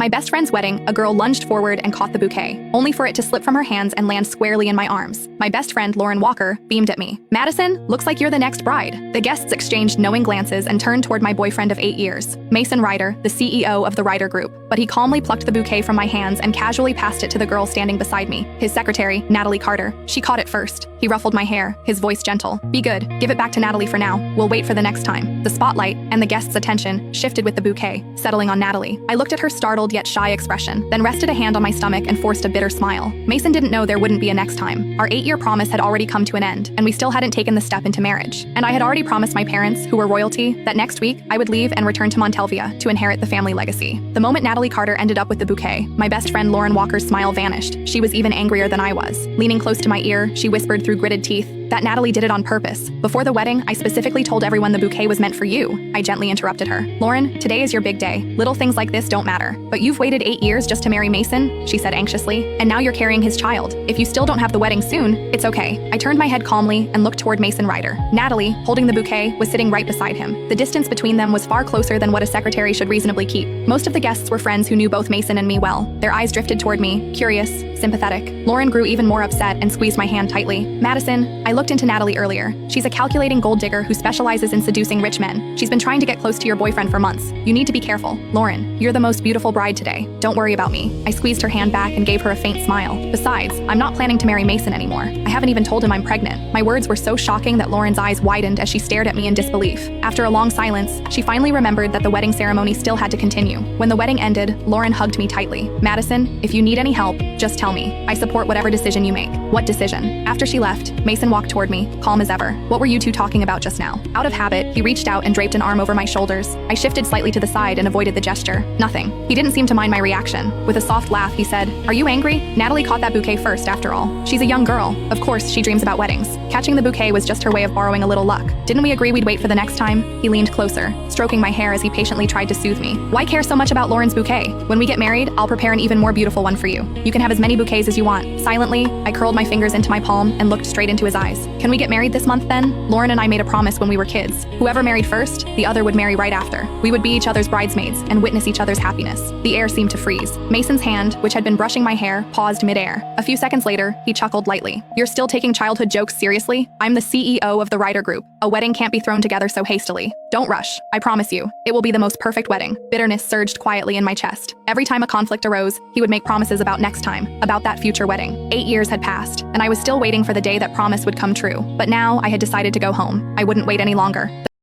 My best friend's wedding, a girl lunged forward and caught the bouquet, only for it to slip from her hands and land squarely in my arms. My best friend, Lauren Walker, beamed at me. "Madison, looks like you're the next bride." The guests exchanged knowing glances and turned toward my boyfriend of 8 years, Mason Ryder, the CEO of the Ryder Group. But he calmly plucked the bouquet from my hands and casually passed it to the girl standing beside me, his secretary, Natalie Carter. She caught it first. He ruffled my hair, his voice gentle. "Be good. Give it back to Natalie for now. We'll wait for the next time." The spotlight and the guests' attention shifted with the bouquet, settling on Natalie. I looked at her startled yet shy expression, then rested a hand on my stomach and forced a bitter smile. Mason didn't know there wouldn't be a next time. Our 8-year promise had already come to an end, and we still hadn't taken the step into marriage. And I had already promised my parents, who were royalty, that next week I would leave and return to Montelvia to inherit the family legacy. The moment Natalie Carter ended up with the bouquet, my best friend Lauren Walker's smile vanished. She was even angrier than I was. Leaning close to my ear, she whispered through gritted teeth that Natalie did it on purpose. "Before the wedding, I specifically told everyone the bouquet was meant for you." I gently interrupted her. "Lauren, today is your big day. Little things like this don't matter. But you've waited 8 years just to marry Mason," she said anxiously, "and now you're carrying his child. If you still don't have the wedding soon, it's okay." I turned my head calmly and looked toward Mason Ryder. Natalie, holding the bouquet, was sitting right beside him. The distance between them was far closer than what a secretary should reasonably keep. Most of the guests were friends who knew both Mason and me well. Their eyes drifted toward me, curious, sympathetic. Lauren grew even more upset and squeezed my hand tightly. "Madison, I looked into Natalie earlier. She's a calculating gold digger who specializes in seducing rich men. She's been trying to get close to your boyfriend for months. You need to be careful. Lauren, you're the most beautiful bride today. Don't worry about me." I squeezed her hand back and gave her a faint smile. "Besides, I'm not planning to marry Mason anymore. I haven't even told him I'm pregnant." My words were so shocking that Lauren's eyes widened as she stared at me in disbelief. After a long silence, she finally remembered that the wedding ceremony still had to continue. When the wedding ended, Lauren hugged me tightly. "Madison, if you need any help, just tell me. I support whatever decision you make." "What decision?" After she left, Mason walked toward me, calm as ever. "What were you two talking about just now?" Out of habit, he reached out and draped an arm over my shoulders. I shifted slightly to the side and avoided the gesture. "Nothing." He didn't seem to mind my reaction. With a soft laugh, he said, "Are you angry? Natalie caught that bouquet first, after all. She's a young girl. Of course, she dreams about weddings. Catching the bouquet was just her way of borrowing a little luck. Didn't we agree we'd wait for the next time?" He leaned closer, stroking my hair as he patiently tried to soothe me. "Why care so much about Lauren's bouquet? When we get married, I'll prepare an even more beautiful one for you. You can have as many bouquets as you want." Silently, I curled my fingers into my palm and looked straight into his eyes. "Can we get married this month then? Lauren and I made a promise when we were kids. Whoever married first, the other would marry right after. We would be each other's bridesmaids and witness each other's happiness." The air seemed to freeze. Mason's hand, which had been brushing my hair, paused midair. A few seconds later, he chuckled lightly. "You're still taking childhood jokes seriously? I'm the CEO of the Ryder Group. A wedding can't be thrown together so hastily. Don't rush. I promise you, it will be the most perfect wedding." Bitterness surged quietly in my chest. Every time a conflict arose, he would make promises about next time, about that future wedding. 8 years had passed, and I was still waiting for the day that promise would come true. But now I had decided to go home. I wouldn't wait any longer.